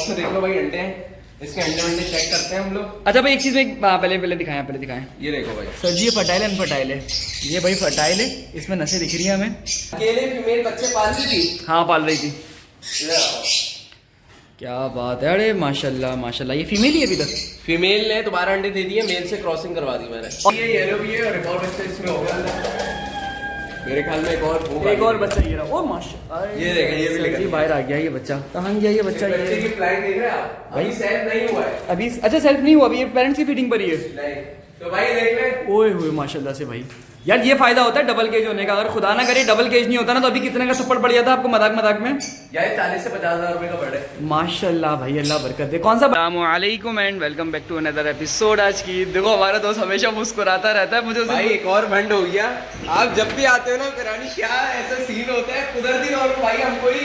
Box में देख लो भाई, अंडे हैं। इसके अंडे वंडे चेक करते हैं हम लोग। अच्छा भाई एक चीज़ में पहले दिखाएं। ये देखो भाई सर जी, ये फर्टाइल है अनफर्टाइल है? ये भाई फर्टाइल है, इसमें नसें दिख रही हैं हमें। अकेले फीमेल बच्चे पाल रही थी? हाँ, पाल रही थी। क्या बात है, अरे माशाल्लाह माशाल्लाह। ये फीमेल ही है अभी तक? फीमेल ने दोबारा अंडे दे दिए, मेल से क्रॉसिंग करवा दी मैंने। ये येलो भी है और एक और बच्चा इसमें हो गया मेरे ख्याल में। एक और बच्चा ये रहा। ओ माशाल्लाह, ये देखें, ये भी निकल बाहर आ गया। ये बच्चा कहाँ गया? ये बच्चा बच्चे की फ्लाइट देख रहे हैं आप? अभी सेल्फ नहीं हुआ है अभी। अच्छा, सेल्फ नहीं हुआ अभी, ये पेरेंट्स की फीडिंग पर ही है। नहीं तो भाई देख ले। ओए हुए माशाल्लाह से भाई। यार ये फायदा होता है डबल केज होने का। अगर खुदा ना करे डबल केज नहीं होता ना, तो अभी कितने का थप्पड़ पड़ जाता आपको मजाक में। यार 40 से 50 हज़ार रुपए का बर्ड है। माशाल्लाह भाई, अल्लाह बरकत दे। कौन सा? अस्सलामुअलैकुम and welcome back to another episode. आज की देखो, हमारा दोस्त हमेशा मुस्कुराता रहता है। मुझे भाई एक और बंड हो गया। आप जब भी आते हो ना करानी, क्या ऐसा सीन होता है कुदरती तौर पर भाई, हम कोई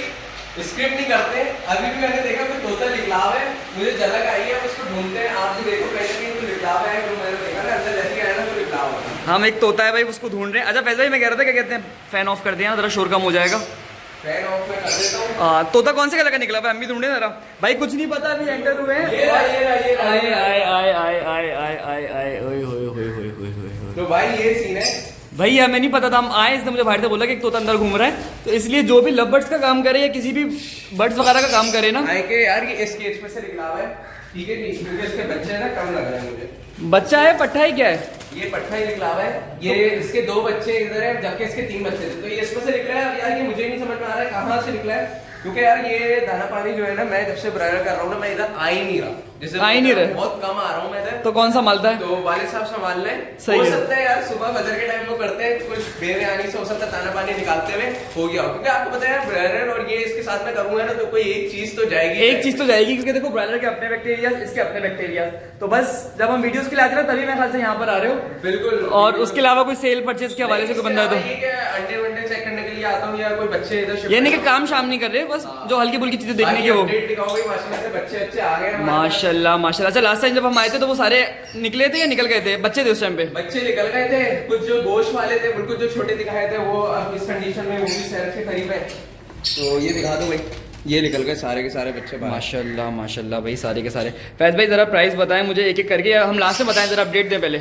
स्क्रिप्ट नहीं करते। अभी भी मैंने देखा कोई तोता निकलाव है, मुझे झलक आई है, उसको ढूंढते हैं। आप भी देखो कहीं ना कहीं कोई निकलाव है, तो मैंने देखा ना अंदर जैसे आया ना तो निकलाव है। हम एक तोता है भाई, उसको ढूंढ रहे हैं। अच्छा फैज़ भाई, मैं कह रहा था क्या कहते हैं, फैन ऑफ कर दिया, जरा शोर कम हो जाएगा। फैन ऑफ में कर देता हूं। तोता कौन से कलर का निकला भाई? हम भी ढूंढे जरा भाई। कुछ नहीं पता, अभी एंटर हुए हैं। ये रहा। आए। तो भाई ये सीन है भाई हमें नहीं पता था, हम आए, इसने मुझे बाहर से बोला कि एक तोता अंदर घूम रहा है। तो इसलिए जो भी लव बर्ड्स का काम करे या किसी भी बर्ड्स वगैरह का काम करे ना, आए के यार ये इस केज में से निकलाव है, ठीक है जी, क्योंकि इसके बच्चे ना कम लग रहे हैं मुझे। बच्चा है पट्ठा है क्या है? ये पट्ठा ही निकलाव है। ये इसके 2 बच्चे इधर है, जबकि इसके 3 बच्चे थे। तो ये इसमें से निकला है। यार ये मुझे नहीं समझ में आ रहा है कहाँ से निकला है, क्योंकि यार ये दाना पानी जो है ना, मैं जब से ब्रायर कर रहा हूँ ना, मैं इधर आ ही नहीं रहा। जैसे आ ही नहीं रहे, बहुत कम आ रहा हूँ मैं इधर। तो कौन संभालता है? तो वाले साहब संभाल लें। सही हो है। सकता है यार सुबह फजर के टाइम वो करते हैं, कुछ बेरे आने से हो सकता है दाना पानी निकालते हुए हो गया हो। क्योंकि आपको पता है ब्रायर और ये इसके साथ में करूंगा ना, तो कोई एक चीज तो जाएगी। एक चीज तो जाएगी, क्योंकि देखो ब्रायलर के अपने बैक्टीरिया, इसके अपने बैक्टीरिया। तो बस जब हम वीडियोस के लिए आते हैं तभी मैं ख्याल से यहाँ पर आ रहे हो। बिल्कुल। और उसके अलावा कोई सेल परचेज के हवाले से कोई बंदा है तो ये क्या अंडे वंडे चेक करने के लिए आता हूँ, या कोई बच्चे इधर ये नहीं कि काम शाम नहीं कर रहे, बस जो हल्की फुल्की चीजें देखने की वो। माशाल्लाह से बच्चे आ गए माशाल्लाह माशाल्लाह। अच्छा लास्ट टाइम जब हम आए थे तो वो सारे निकले थे या निकल गए थे? बच्चे थे उस टाइम पे? बच्चे निकल गए थे। कुछ जो गोश्त वाले थे, बिल्कुल जो छोटे दिखाए थे, वो अब इस कंडीशन में वो भी शहर के करीब है। तो ये दिखा दो भाई, ये निकल गए सारे के सारे बच्चे बाहर। माशाल्लाह माशाल्लाह भाई, सारे के सारे। फैज भाई जरा प्राइस बताएं मुझे एक एक करके, हम लास्ट में बताएं, जरा अपडेट दें पहले।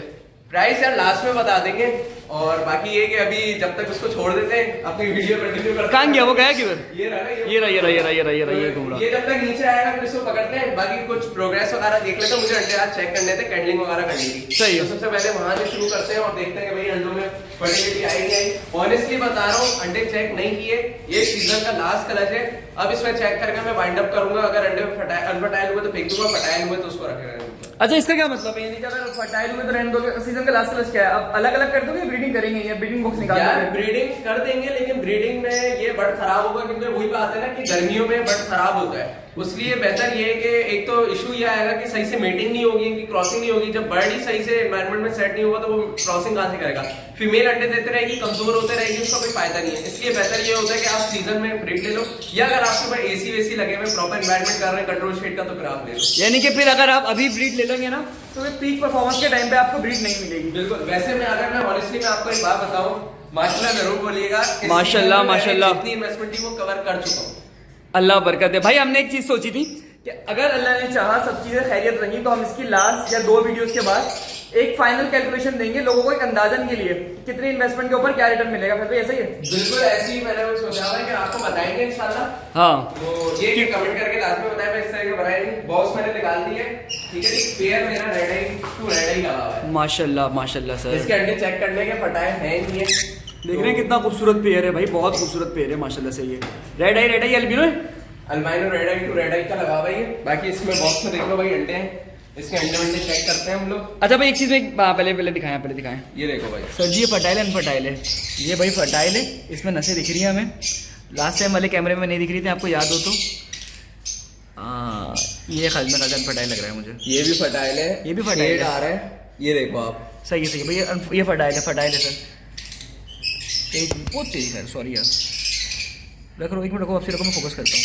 प्राइस यार लास्ट में बता देंगे, और बाकी ये कि अभी जब तक उसको छोड़ देते हैं अपनी वीडियो कंटिन्यू करते हैं। कहाँ गया वो? गया किधर? ये रहा ये घूम रहा। ये जब तक नीचे आएगा फिर इसको पकड़ते हैं। बाकी कुछ प्रोग्रेस वगैरह देख लेते हैं, मुझे अंडे आज चेक करने थे, कैंडलिंग वगैरह करनी थी। सही है। तो सबसे पहले वहां से शुरू करते हैं और देखते हैं कि भाई अंडों में फर्टिलिटी आई नहीं आई। ऑनेस्टली बता रहा हूँ, अंडे चेक नहीं किए, ये सीजन का लास्ट क्लच है। अब इसमें चेक करके मैं वाइंड अप करूंगा। अगर अंडे अनफर्टाइल हुए तो फेंक दूंगा, फर्टाइल हुए तो उसको रखे रहेंगे। अच्छा इसका क्या मतलब है? यानी कि अगर फर्टाइल हुए तो रहने दोगे? सीजन का लास्ट क्लच क्या है? अब अलग अलग कर दोगे, ब्रीडिंग करेंगे या ब्रीडिंग बॉक्स निकाल दोगे? ब्रीडिंग कर देंगे, लेकिन ब्रीडिंग में ये बर्ड खराब होगा, क्योंकि वही बात है ना कि गर्मियों में बर्ड खराब होता है। उसलिए बेहतर ये है कि एक तो इशू ये आएगा कि सही से मेटिंग नहीं होगी, इनकी क्रॉसिंग नहीं होगी। जब बर्ड ही सही से एनवायरनमेंट में सेट नहीं होगा तो वो क्रॉसिंग कहां से करेगा? फीमेल अंडे देते रहेगी, कमजोर होते रहेगी, उसका कोई फायदा नहीं है। इसलिए बेहतर ये होता है कि आप सीजन में ब्रीड ले लो, या अगर आपके पास एसी वेसी लगे हुए, प्रॉपर एनवायरनमेंट कर रहे हैं कंट्रोल शेड का, तो फिर आप ले लो। यानी कि फिर अगर आप अभी ब्रीड ले लोगे ना, तो पीक परफॉर्मेंस के टाइम पे आपको ब्रीड नहीं मिलेगी। बिल्कुल। वैसे मैं अगर मैं ऑनेस्टली मैं आपको एक बात बताऊं, माशाल्लाह जरूर बोलिएगा, माशाल्लाह माशाल्लाह, जितनी इन्वेस्टमेंट थी वो कवर कर चुका हूं। अल्लाह बरकत है भाई। हमने एक चीज सोची थी कि अगर अल्लाह ने चाहा सब चीजें खैरियत रही, तो हम इसकी लास्ट या 2 वीडियोस के बाद एक फाइनल कैलकुलेशन देंगे लोगों को, एक अंदाजन के लिए कितनी इन्वेस्टमेंट के ऊपर क्या रिटर्न मिलेगा। फिर ऐसा ही है? बिल्कुल ऐसे ही मैंने सोचा हुआ है कि आपको बताएंगे इंशाल्लाह। हाँ, तो ये कि कमेंट करके लास्ट में बताएं, मैं इस तरह के बनाए नहीं। बॉक्स मैंने निकाल दिए, ठीक है जी। पेयर मेरा रेड ही लगा हुआ है। माशाल्लाह माशाल्लाह सर। इसके अंडे चेक करने के फटाए हैं नहीं है। देख रहे हैं कितना खूबसूरत पेयर है भाई, बहुत खूबसूरत पेयर है माशाल्लाह से। ये रेड आई अल्बिनो है, अल्बाइनो रेड आई का लगा हुआ है। बाकी इसमें बॉक्स में देख लो भाई अंडे हैं, इसके अंडे वंडे चेक करते हैं हम लोग। अच्छा भाई एक चीज में पहले दिखाएं। ये देखो भाई सर जी, ये फर्टाइल है अनफर्टाइल है? ये भाई फर्टाइल है, इसमें नसें दिख रही हैं हमें। लास्ट टाइम वाले कैमरे में नहीं दिख रही थी, आपको याद हो तो। ये खाली अनफर्टाइल लग रहा है मुझे। ये भी फर्टाइल है, ये भी फर्टाइल आ रहा है। ये देखो आप, सही है भाई, ये फर्टाइल है सर। बहुत तेज है, सॉरी यार, रख लो 1 मिनट, आपसे रखो, मैं फोकस करता हूँ।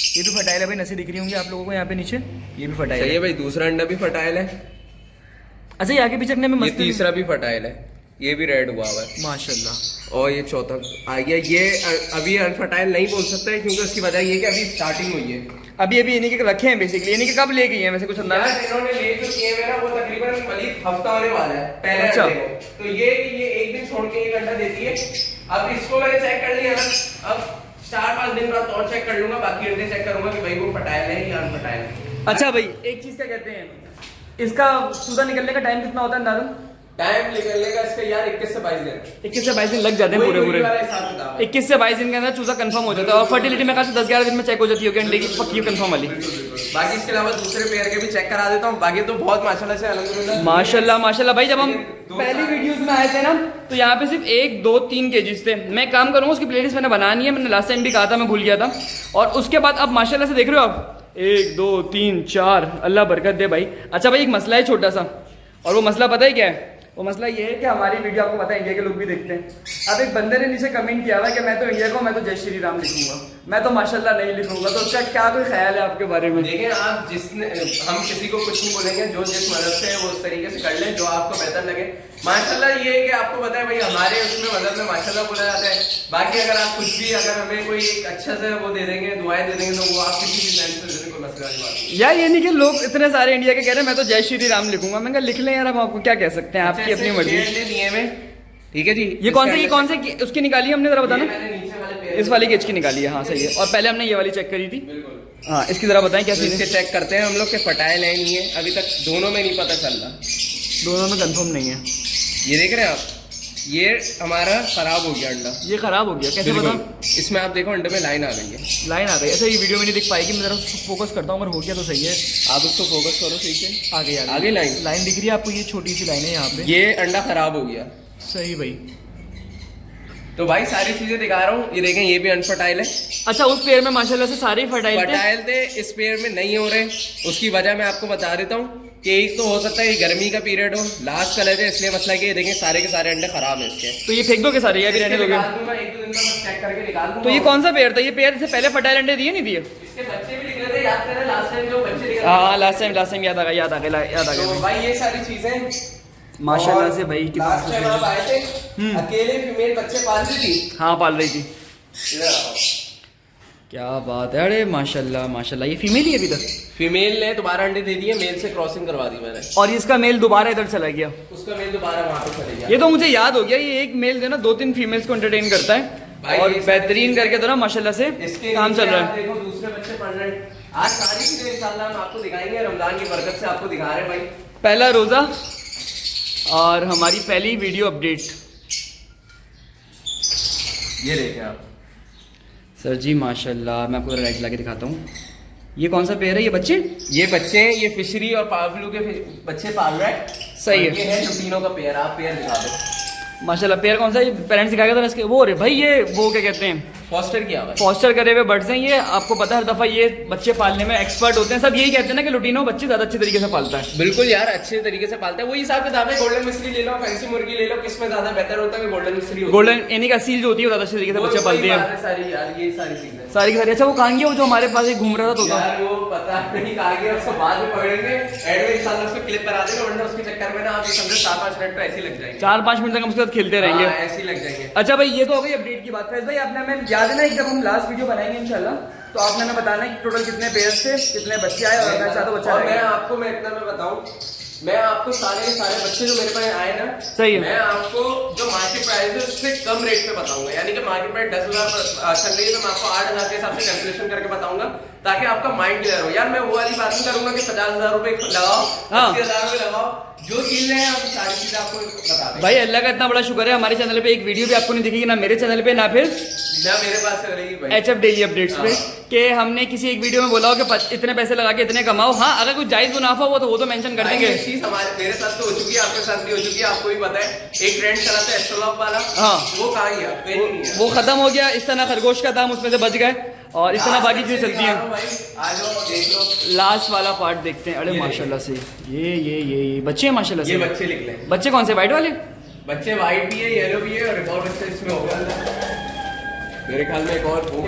ये भी फर्टाइल है भाई, नसें दिख रही होंगी आप लोगों को यहाँ पे नीचे। ये भी फर्टाइल है भाई। दूसरा अंडा भी फर्टाइल है। अच्छा ये आगे पीछे में ये तीसरा भी फर्टाइल है, ये भी रेड हुआ है माशाल्लाह। और ये चौथा आ गया। ये अभी अनफर्टाइल नहीं बोल सकते क्योंकि उसकी वजह ये कि अभी स्टार्टिंग हुई है। अभी इन्हीं के रखे हैं बेसिकली, इन्हीं के कब ले गई हैं वैसे कुछ अंदाजा? इन्होंने ले जो किए हुए ना वो तकरीबन करीब हफ्ता होने वाला है पहले अच्छा। अंडे को। तो ये एक दिन छोड़ के एक अंडा देती है। अब इसको मैंने चेक कर लिया ना, अब 4-5 दिन बाद और चेक कर लूंगा, बाकी अंडे चेक करूंगा कि भाई वो फर्टाइल है या अनफर्टाइल है। अच्छा भाई एक चीज क्या कहते हैं, इसका चूजा निकलने का टाइम कितना होता है अंदाजन? टाइम निकलने का इसका यार 21 से 22 दिन। 21 से 22 दिन लग जाते हैं पूरे पूरे। 21 से 22 दिन के अंदर चूजा कंफर्म हो जाता है और फर्टिलिटी में खास 10-11 दिन में चेक हो जाती है अंडे की पक्की कंफर्म वाली। बाकी इसके अलावा दूसरे पेयर के भी चेक करा देता हूँ। बाकी तो बहुत माशाल्लाह से अल्हम्दुलिल्लाह माशाल्लाह भाई जब हम पहली वीडियोस में आए थे ना तो यहाँ पे सिर्फ 1, 2, 3 केजीज थे। मैं काम करूंगा उसकी प्लेलिस्ट मैंने बनानी है, मैंने लास्ट टाइम भी कहा था, मैं भूल गया था। और उसके बाद अब माशाल्लाह से देख रहे हो आप 1, 2, 3, 4 अल्लाह बरकत दे भाई। अच्छा भाई एक मसला है छोटा सा, और वो मसला पता है क्या है? वो मसला ये है कि हमारी वीडियो आपको पता है इंडिया के लोग भी देखते हैं। अब एक बंदे ने नीचे कमेंट किया हुआ कि मैं तो इंडिया को मैं तो जय श्री राम लिखूंगा, मैं तो माशाल्लाह नहीं लिखूंगा। तो उसका क्या कोई ख्याल है आपके बारे में? देखिए आप हम किसी को कुछ नहीं बोलेंगे, जो जिस मदद से है वो उस तरीके से कर लें जो आपको बेहतर लगे। माशाल्लाह ये है कि आपको पता है भाई हमारे उसमें मदद में माशाल्लाह बोला जाता है। बाकी अगर आप कुछ भी अगर हमें कोई अच्छा से वो दे देंगे, दुआएं दे देंगे, तो वो आप किसी भी लाइन से देने कोई मसला नहीं बात है। यार ये नहीं कि लोग इतने सारे इंडिया के कह रहे हैं मैं तो जय श्री राम लिखूंगा, मैं कहा लिख लें यार, हम आपको क्या कह सकते हैं, आपकी अपनी मर्जी। ठीक है जी। ये कौन से उसकी निकाली हमने जरा बताना? मैंने नीचे वाले पेयर इस वाली केज की निकाली है, हाँ सही है। और पहले हमने ये वाली चेक करी थी। बिल्कुल। हाँ इसकी जरा बताएं क्या तो चीज़ इसके है? चेक करते हैं हम लोग के फर्टाइल है नहीं है, अभी तक दोनों में नहीं पता चल रहा। दोनों में कंफर्म नहीं है। ये देख रहे हैं आप, ये हमारा खराब हो गया अंडा। ये खराब हो गया कैसे बिल्कुल। पता? इसमें आप देखो अंडे में लाइन आ गई है। लाइन आ गई। अच्छा ये वीडियो में नहीं दिख पाएगी, मैं जरा फोकस करता हूँ, अगर हो गया तो सही है। आप उसको फोकस करो ठीक है। आगे आगे लाइन लाइन दिख रही है आपको, ये छोटी सी लाइन है यहाँ पे। ये अंडा खराब हो गया। सही भाई। तो भाई सारी चीजें दिखा रहा हूँ, ये देखें ये भी अनफर्टाइल है। अच्छा उस पेयर में माशाल्लाह से सारे फर्टाइल थे। फर्टाइल थे, इस पेयर में नहीं हो रहे। उसकी वजह मैं आपको बता देता हूँ कि एक तो हो सकता है कि गर्मी का पीरियड हो, लास्ट कलर है इसलिए मसला कि ये देखें सारे के सारे अंडे खराब है इसके। तो ये फेंक दो के सारे, ये भी रहने दोगे? निकाल दूंगा, 1-2 दिन में बस चेक करके निकाल दूंगा। तो ये कौन सा पेयर था? ये पेयर से पहले फर्टाइल अंडे दिए नहीं दिए? इसके बच्चे भी निकले थे, याद करें लास्ट टाइम जो बच्चे निकले थे। हाँ लास्ट टाइम याद आ गया तो भाई ये सारी चीजें माशाल्लाह से भाई। लास्ट टाइम आप आए थे, अकेले फीमेल बच्चे पाल रही थी। हाँ पाल रही थी। इधर आओ। क्या बात है, अरे माशाल्लाह ये फीमेल ही है अभी तक? फीमेल ने दोबारा अंडे दे दिए, मेल से क्रॉसिंग करवा दी मैंने। और इसका मेल दोबारा इधर चला गया? उसका मेल दोबारा वहां पे चले गया। ये तो मुझे याद हो गया, ये एक मेल जो है ना 2-3 फीमेल्स को एंटरटेन करता है और बेहतरीन करके तो ना माशाल्लाह से इसके काम चल रहा है। देखो दूसरे बच्चे पढ़ रहे हैं। आज सारी चीजें इंशाल्लाह हम आपको दिखाएंगे, रमजान की बरकत से आपको दिखा रहे हैं भाई। पहला रोजा और हमारी पहली वीडियो अपडेट। ये देखें आप सर जी माशाल्लाह, मैं आपको राइट ला के दिखाता हूँ। ये कौन सा पेयर है? ये बच्चे हैं, ये फिशरी और पावलू के बच्चे पाल रहे हैं। सही है। ये है लुटीनो का पेयर, आप पेयर दिखा दो माशाल्लाह। पेयर कौन सा? ये पेरेंट्स दिखाएगा था इसके वो रे भाई, ये वो क्या कहते हैं, फॉस्टर किया हुआ है। फॉस्टर करे हुए बर्ड्स हैं ये। आपको पता है हर दफा ये बच्चे पालने में एक्सपर्ट होते हैं, सब यही कहते हैं ना कि लुटीनो बच्चे ज्यादा अच्छे तरीके से पालता है। बिल्कुल यार, अच्छे तरीके से पालता है। वही हिसाब किताब है, गोल्डन मिस्री ले लो, फैंसी मुर्गी ले लो, किसमें ज्यादा बेहतर होता है कि गोल्डन मिस्री होती है। गोल्डन यानी कि असील जो होती है वो ज्यादा अच्छे तरीके से बच्चे पालती है सारी यार, ये सारी चीजें सारी की सारी। अच्छा वो कहाँ गया वो जो हमारे पास एक घूम रहा था तो यार, वो पता नहीं कहा गया, उसको बाद में पकड़ेंगे, एड में इंशाल्लाह उसको क्लिप करा देंगे, वरना उसके चक्कर में ना आप ये समझो 4-5 मिनट तो ऐसे ही लग जाएंगे। 4-5 मिनट तक हम उसके साथ खेलते रहेंगे। हाँ, ऐसे ही लग जाएंगे। अच्छा भाई ये तो हो गई अपडेट की बात। फैज भाई आपने हमें याद है ना, एक जब हम लास्ट वीडियो बनाएंगे इंशाल्लाह तो आपने हमें बताना है कि टोटल कितने पेयर्स थे, कितने बच्चे आए, और मैं चाहता हूं बच्चा और आएगा। मैं इतना मैं बताऊं, मैं आपको सारे के सारे बच्चे जो मेरे पास आए ना, सही है, मैं आपको जो मार्केट प्राइस है उससे कम रेट पे बताऊंगा। यानी कि मार्केट प्राइस 10,000 चल रही है तो मैं आपको 8,000 के हिसाब से कैलकुलेशन करके बताऊंगा, ताकि आपका माइंड क्लियर हो। यार मैं वो वाली बात नहीं करूंगा कि 50,000 रुपए लगाओ, 80,000 रुपए लगाओ, जो चीजें हैं आप सारी चीजें आपको बता दें। भाई अल्लाह का इतना बड़ा शुक्र है, हमारे चैनल पे एक वीडियो भी आपको नहीं दिखेगी, ना मेरे चैनल पे ना फिर ना मेरे पास रहेगी भाई एचएफ डेली अपडेट्स पे, कि हमने किसी एक वीडियो में बोला हो कि इतने पैसे लगा के इतने कमाओ। हाँ अगर कुछ जायज मुनाफा हुआ तो वो तो मेंशन कर देंगे। ये चीज हमारे मेरे साथ तो हो चुकी है, आपके साथ भी हो चुकी है, आपको भी पता है। एक ट्रेंड चला था एस्ट्रोलॉग वाला, हाँ वो कहाँ गया? कहीं नहीं है। वो खत्म हो गया। इस तरह खरगोश का दाम उसमें से बच गए, और इस तरह बाकी चीजें चलती हैं। आ जाओ देख लो, लास्ट वाला पार्ट देखते हैं। अरे माशाल्लाह से ये बच्चे हैं माशाल्लाह से। ये बच्चे निकले। बच्चे कौन से? व्हाइट वाले बच्चे वाइट भी है, येलो भी है, और एक और बच्चा इसमें होगा मेरे ख्याल में,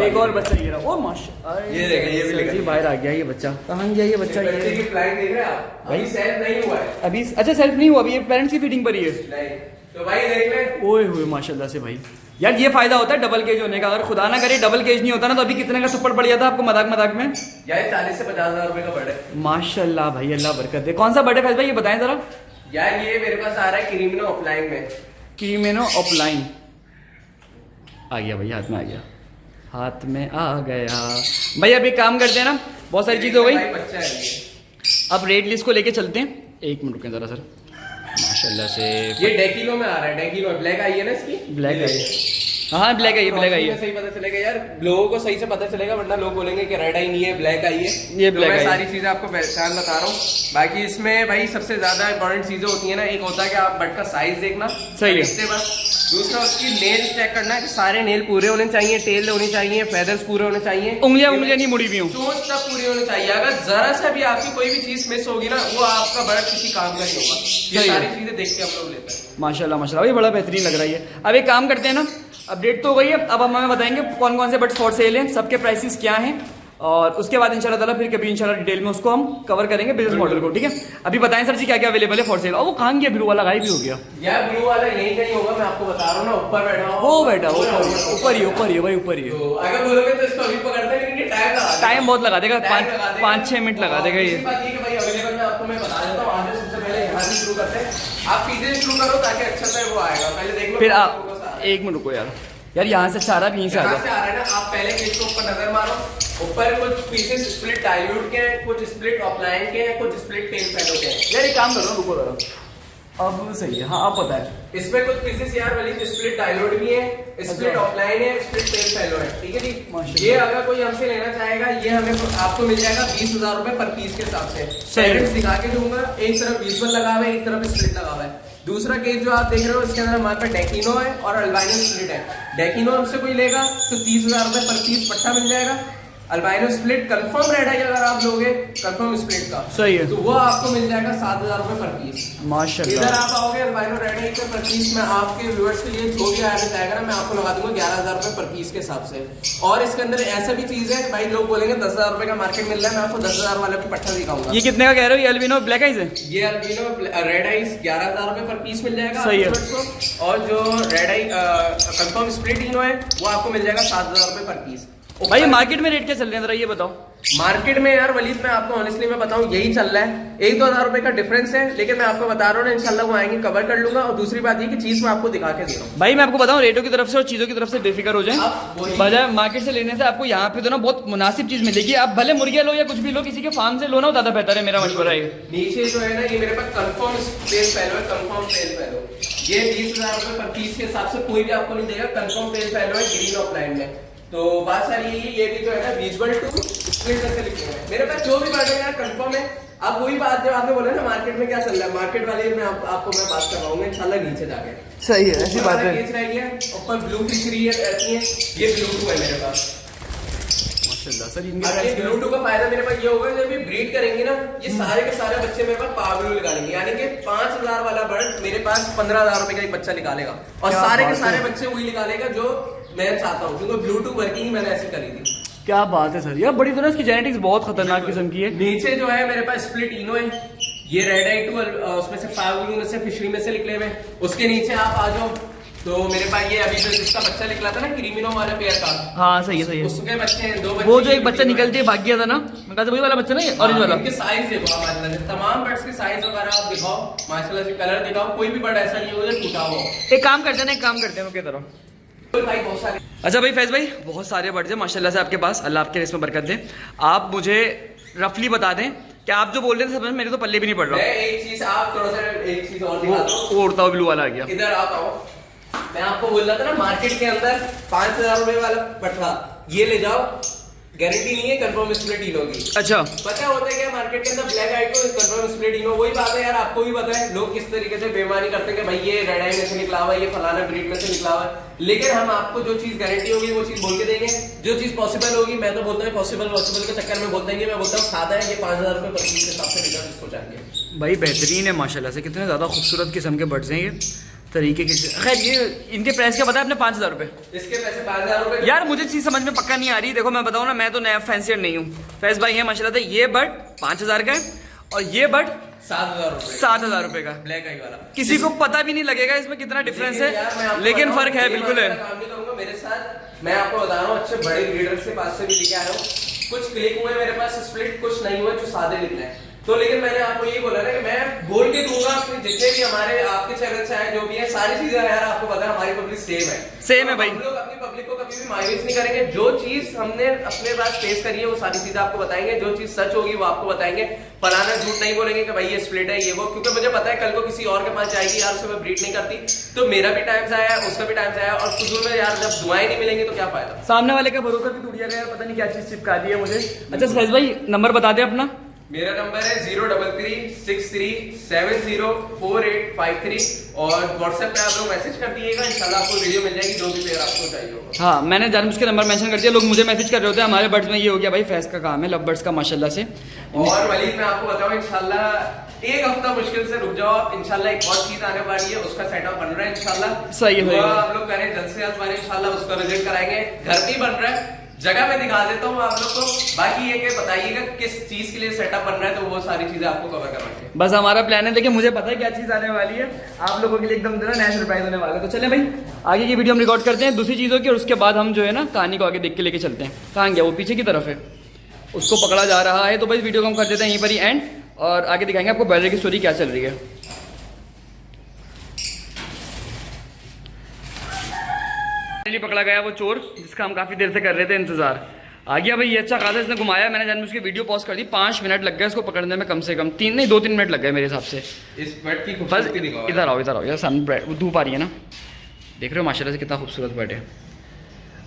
एक और बच्चा ये रहा। ओ माशाल्लाह, ये देखें, ये भी निकल गया। बाहर आ गया ये बच्चा। कहाँ गया ये बच्चा? बच्चे की फ्लाइट देख रहे हैं आप? भाई अभी सेल्फ नहीं हुआ है अभी। अच्छा सेल्फ नहीं हुआ अभी, ये पेरेंट्स की फीडिंग पर ही है। नहीं, तो भाई देख ले। ओए हुए माशाल्लाह से भाई, यार ये फायदा होता है डबल केज होने का, अगर खुदा ना करे डबल केज नहीं होता ना तो अभी कितने का थप्पड़ पड़ जाता आपको मजाक मजाक में। यार 40 से 50 हजार रुपए का बर्ड है। माशाल्लाह भाई, अल्लाह बरकत दे। कौन सा बर्ड है फैज भाई, ये बताएं जरा। यार ये मेरे पास आ रहा है क्रीमिनो ऑफलाइन में। क्रीमिनो ऑफलाइन आ गया भाई, हाथ में आ गया, हाथ में आ गया भाई। अब एक काम करते हैं ना, बहुत सारी चीज हो गई, बच्चा है ये। अब रेड लिस्ट को लेके चलते हैं। एक मिनट रुकें जरा सर। माशाल्लाह से ये डेकिनो में आ रहा है, डेकिनो ब्लैक आई है ना इसकी, ब्लैक आई, हाँ ब्लैक आई है, ब्लैक आई है। सही पता चलेगा यार, लोगों को सही से पता चलेगा, वरना लोग बोलेंगे कि रेड आई नहीं है ब्लैक आई है। ये ब्लैक तो मैं आई सारी चीजें आपको पहचान बता रहा हूँ। बाकी इसमें भाई सबसे ज्यादा इंपॉर्टेंट चीजें होती है ना, एक होता है कि आप बट का साइज देखना, सही है। देखते बस। दूसरा उसकी नेल चेक करना है कि सारे नेल पूरे होने चाहिए, टेल होनी चाहिए, फेदर्स पूरे होने चाहिए, उंगलियां नहीं मुड़ी हुई हूँ, चोंच तक पूरी होनी चाहिए। अगर जरा सा भी आपकी कोई भी चीज मिस होगी ना, वो आपका बर्ड किसी काम का नहीं होगा। ये सारी चीजें देख के हम लोग लेते हैं। माशाल्लाह माशाल्लाह भाई, बड़ा बेहतरीन लग रहा है ये। अब एक काम करते हैं ना, अपडेट तो हो गई है, अब हम हमें बताएंगे कौन कौन से बर्ड्स फॉर सेल हैं, सबके प्राइसेस क्या हैं, और उसके बाद इंशाल्लाह ताला फिर कभी इंशाल्लाह डिटेल में उसको हम कवर करेंगे बिजनेस मॉडल को, ठीक है। अभी बताएं सर जी क्या क्या अवेलेबल है फॉर सेल। और वो कहाँ गया ब्लू वाला, गायब भी हो गया यार ब्लू वाला यही कहीं होगा, मैं आपको बता रहा हूँ ना, ऊपर बैठा हुआ। वो बैठा ऊपर ही भाई, ऊपर ही। तो अगर बोलोगे तो इसको अभी पकड़ते हैं, लेकिन टाइम बहुत लगा देगा, 5-6 मिनट लगा देगा ये। बात ये कि भाई अवेलेबल मैं आपको मैं बता देता हूँ। आज सबसे पहले यहाँ से शुरू करते हैं, आप पीछे शुरू करो ताकि अच्छा से वो आएगा। पहले देख लो, फिर आप एक मिनट रुको यार यहाँ से चारा भी यहीं से आ यहाँ जाए। से आ रहा है ना, आप पहले केस को ऊपर नजर मारो। ऊपर कुछ पीसेस स्प्लिट डाइल्यूट के हैं, कुछ स्प्लिट ऑफलाइन के हैं, कुछ स्प्लिट टेल फेलो के हैं। यार एक काम करो, रुको जरा, अब सही है, हाँ अब पता है। इसमें कुछ पीसेस यार वाली स्प्लिट डाइल्यूट भी है, स्प्लिट ऑफलाइन है, स्प्लिट टेल फेलो है, ठीक है जी। ये अगर कोई हमसे लेना चाहेगा, ये हमें आपको मिल जाएगा 20,000 रुपए पर पीस के हिसाब से। पेरेंट्स दिखा के दूंगा, एक तरफ विजुअल लगा हुआ है, एक तरफ स्प्लिट लगा हुआ है। दूसरा केस जो आप देख रहे हो, इसके अंदर हमारे पास डेकिनो है और अल्बाइनो स्प्लिट है। डेकिनो हमसे कोई लेगा तो 30,000 रुपए पर पीस पट्टा मिल जाएगा। अल्बाइनो स्प्लिट कंफर्म रेड है, अगर आप लोगे कंफर्म स्प्लिट का, सही है, तो वो आपको मिल जाएगा 7,000 रुपए पर पीस। माशाल्लाह। इधर आप आओगे अल्बाइनो रेड है पर पीस में आपके व्यूअर्स के लिए जो भी आना चाहेगा ना, मैं आपको लगा दूंगा 11,000 रुपए पर पीस के हिसाब से। और इसके अंदर ऐसा भी चीज है भाई, लोग बोलेंगे 10,000 रुपए का मार्केट मिल रहा है, मैं आपको 10,000 वाला भी पट्टा दिखाऊंगा। ये कितने का कह रहे हो, ये अल्बिनो ब्लैक आइज है? ये अल्बिनो रेड आइज 11,000 रुपए पर पीस मिल जाएगा, सही है। और जो रेड आई कंफर्म स्प्लिट इनो है, वो आपको मिल जाएगा 7,000 रुपए पर पीस। भाई मार्केट में रेट क्या चल रहे हैं जरा ये बताओ। मार्केट में यार वलीद, मैं आपको ऑनेस्टली मैं बताऊं, यही चल रहा है। 1-2 हजार रुपए का डिफरेंस है, लेकिन मैं आपको बता रहा हूँ ना, इंशाल्लाह वो आएंगे कवर कर लूंगा। और दूसरी बात ये कि चीज मैं आपको दिखा के दे रहा हूँ भाई, मैं आपको बताऊं रेटों की तरफ से और चीजों की तरफ से बेफिक्र हो जाए, बजाय मार्केट से लेने से आपको यहाँ पे तो ना बहुत मुनासिब चीज मिलेगी। आप भले मुर्गिया लो या कुछ भी लो, किसी के फार्म से लो ना, ज्यादा बेहतर है, मेरा मशवरा है। नीचे जो है ना, ये मेरे पास कंफर्म पेल फैलो है, कंफर्म पेल फैलो। ये 20,000 रुपए पर पीस के हिसाब से कोई भी आपको नहीं देगा, कंफर्म पेल फैलो है ग्रीन ऑफलाइन में। तो बात सारी ये भी जो है ना, विजुअल टू स्प्लिट करके लिखे हुए हैं मेरे पास। जो भी बात है यार कंफर्म है। अब वही बात जब आपने बोला ना मार्केट में क्या चल रहा है, मार्केट वाले में आपको मैं बात करवाऊंगा इंशाल्लाह नीचे जाके। सही है, ऐसी बात है। केस रह गया, ऊपर ब्लू फिश रहती है, ये ब्लू टू है मेरे पास। माशाल्लाह सर, ये ब्लू टू का फायदा मेरे पास ये होगा, जब ये ब्रीड करेंगे ना, ये सारे के सारे बच्चे मेरे पास पावलू निकालेंगे। यानी कि 5,000 वाला बर्ड मेरे पास 15,000 रुपए का एक बच्चा निकालेगा, और सारे के सारे बच्चे वही निकालेगा जो मैं चाहता हूँ, क्योंकि ब्लू टू वर्किंग मैंने ऐसी करी थी। क्या बात है सर, यार बड़ी तरह इसकी जेनेटिक्स बहुत खतरनाक किस्म की है। नीचे जो है मेरे पास स्प्लिट इनो है, ये रेड आई टू उसमें से पावलू में से फिशरी में से निकले हुए। उसके नीचे आप आ जाओ तो मेरे पास ये अभी जो जिसका बच्चा निकला था ना क्रीमिनो वाले पेयर का, हाँ सही है, उसके बच्चे हैं, 2 बच्चे। वो जो एक बच्चा निकलते ही भाग गया था ना, मैं कहा था वही वाला बच्चा ना, ये ऑरेंज वाला। इनके साइज देखो आप माशाल्लाह से, तमाम बर्ड्स के साइज वगैरह आप दिखाओ माशाल्लाह से, कलर दिखाओ, कोई भी बर्ड ऐसा नहीं हो जो टूटा हो। एक काम करते हैं ना, एक काम करते हैं उनके तरह। भाई बहुत सारे, अच्छा भाई फैज भाई, बहुत सारे बर्ड्स हैं माशाल्लाह से आपके पास, अल्लाह आपके इसमें बरकत दे। आप मुझे रफली बता दें कि आप जो बोल रहे थे समझ मेरे तो पल्ले भी नहीं पड़ रहा। एक चीज आप थोड़ा सा एक चीज और दिखा दो, वो उड़ता हुआ ब्लू वाला आ गया। इधर आप आओ, मैं आपको बोल रहा था ना मार्केट के अंदर 5,000 रुपए वाला पटवा ये ले जाओ, गारंटी नहीं है कंफर्म स्प्लिट इनो की। अच्छा, पता होता है क्या मार्केट के अंदर ब्लैक आई को कंफर्म स्प्लिट इनो, वही बात है यार, आपको भी पता है लोग किस तरीके से बेईमानी करते हैं कि भाई ये रेड आई में से निकला हुआ है, ये फलाना ब्रीड में से निकला हुआ है। लेकिन हम आपको जो चीज गारंटी होगी वो चीज बोल के देंगे, जो चीज पॉसिबल होगी। मैं तो बोलता हूँ पॉसिबल के चक्कर में बोल देंगे, मैं बोलता हूँ सादा है, ये 5,000 रुपए पर पीस के हिसाब से रिजल्ट इसको चाहिए। भाई बेहतरीन है माशाल्लाह से, कितने ज्यादा खूबसूरत किस्म के बर्ड्स हैं ये तरीके के। खैर ये इनके प्राइस क्या पता है आपने? 5,000 रुपए। इसके पैसे 5,000 रुपए। यार मुझे चीज समझ में पक्का नहीं आ रही। देखो मैं बताऊँ ना, मैं तो नया फैंसियर नहीं हूँ, फैज भाई है माशाल्लाह से। ये बर्ड 5,000 का है और ये बर्ड 7,000 रुपए 7,000 रुपए का ब्लैक आई वाला। किसी को पता भी नहीं लगेगा इसमें कितना डिफरेंस यार, मैं है, आपको लेकिन बताऊं, फर्क है, ये बिल्कुल है। मैं काम नहीं करूंगा मेरे साथ। मैं आपको बता रहा हूँ अच्छे बड़े लीडर्स के पास से भी लेके आया हूँ। कुछ क्लिक हुए मेरे पास स्प्लिट, कुछ नहीं हुए जो सादे निकले हैं। तो लेकिन मैंने आपको ये बोला ना कि मैं बोल के दूंगा अपने जितने भी हमारे आपके चैनल से आए जो भी है, सारी चीजें यार आपको पता है हमारी पब्लिक सेम है। सेम है भाई। हम लोग अपनी पब्लिक को कभी भी मायूस नहीं करेंगे। जो चीज हमने अपने पास फेस करी है वो सारी चीजें आपको बताएंगे। जो चीज सच होगी वो आपको बताएंगे। फलाना झूठ नहीं बोलेंगे कि भाई ये स्प्लिट है ये वो, क्योंकि मुझे पता है कल को किसी और के पास जाएगी यार उसे मैं ब्रीड नहीं करती। तो मेरा भी टाइम से आया, उसका भी टाइम से आया, और फुजूल में यार जब दुआएं नहीं मिलेंगी तो क्या फायदा। सामने वाले का भरोसा भी टूट गया यार, पता नहीं क्या चीज चिपका दी है मुझे। अच्छा फैज भाई नंबर बता दे अपना। मेरा नंबर है 03363704853 और व्हाट्सएप पे आप लोग मैसेज कर दीजिएगा, इंशाल्लाह आपको वीडियो मिल जाएगी जो भी पेयर आपको चाहिए होगा। हाँ मैंने जानबूझ के नंबर मेंशन कर दिया, लोग मुझे मैसेज कर रहे होते हैं। हमारे बर्ड्स में ये हो गया भाई, फैज का काम है, लव बर्ड्स का माशाल्लाह से। और वलीद मैं आपको बताऊं इंशाल्लाह एक हफ्ता मुश्किल से रुक जाओ आप, इंशाल्लाह एक और चीज आने वाली है, उसका सेटअप बन रहा है इंशाल्लाह। सही है आप लोग करें जल्द से जल्द, इंशाल्लाह उसका विजिट कराएंगे। घर भी बन रहा है, जगह मैं दिखा देता हूँ आप लोग को। बाकी ये कि बताइएगा किस चीज के लिए सेटअप बन रहा है, तो वो सारी चीजें आपको कवर करवाएंगे। बस हमारा प्लान है, देखिए मुझे पता है क्या चीज आने वाली है, आप लोगों के लिए एकदम नया सरप्राइज होने वाला है। तो चले भाई आगे की वीडियो हम रिकॉर्ड करते हैं दूसरी चीजों की, और उसके बाद हम जो है ना कहानी को आगे देख के लेके चलते हैं। कहाँ गया वो, पीछे की तरफ है, उसको पकड़ा जा रहा है। तो भाई वीडियो को हम कर देते हैं यहीं पर ही एंड, और आगे दिखाएंगे आपको बर्डे की स्टोरी क्या चल रही है। पकड़ा गया वो चोर जिसका हम काफी देर से कर रहे थे इंतजार। आ गया भाई, ये अच्छा खासा इसने घुमाया। मैंने जानबूझ के वीडियो पॉज कर दी, 5 मिनट लग गए इसको पकड़ने में, कम से कम 2-3 मिनट लग गए मेरे हिसाब से। इस बर्ड की बस इधर आओ यार, सामने धूप आ रही है ना, देख रहे हो माशाल्लाह से कितना खूबसूरत बर्ड है।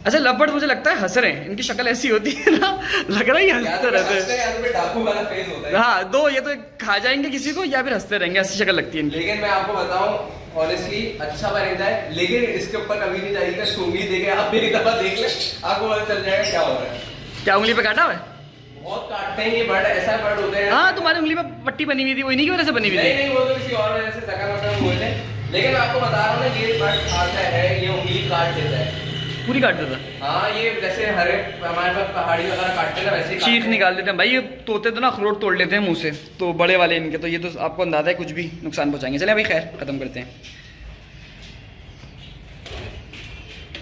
अच्छा लव बर्ड मुझे लगता है हंस रहे हैं, इनकी शक्ल ऐसी होती है ना, लग रहा है हंसते रहते हैं। डाकू वाला फेस होता है। हाँ दो, ये तो खा जाएंगे किसी को या फिर हंसते रहेंगे, ऐसी शक्ल लगती है इनकी। लेकिन मैं आपको बताऊं ऑनेस्टली अच्छा परिंदा है, लेकिन इसके ऊपर कभी नहीं जाइएगा। सूंघी देखे आप मेरी दफा देख ले, आपको पता चल जाएगा क्या हो रहा है। क्या उंगली पे काटा हुआ है? बहुत काटते हैं ये बर्ड, ऐसा बर्ड होते हैं। हाँ तुम्हारी उंगली पे पट्टी बनी हुई थी, वही नहीं की वजह से बनी हुई थी? नहीं वो तो किसी और वजह से जगह हुए थे। लेकिन मैं आपको बता रहा हूँ ना, ये बर्ड खाता है, ये उंगली काट देता है, पूरी काट देता। हाँ ये जैसे हरे हमारे पास पहाड़ी वगैरह काटते हैं वैसे ही चीख निकाल देते हैं भाई। ये तोते तो ना अखरोट तोड़ लेते हैं मुंह से, तो बड़े वाले इनके, तो ये तो आपको अंदाजा है कुछ भी नुकसान पहुंचाएंगे। चले भाई खैर खत्म करते हैं।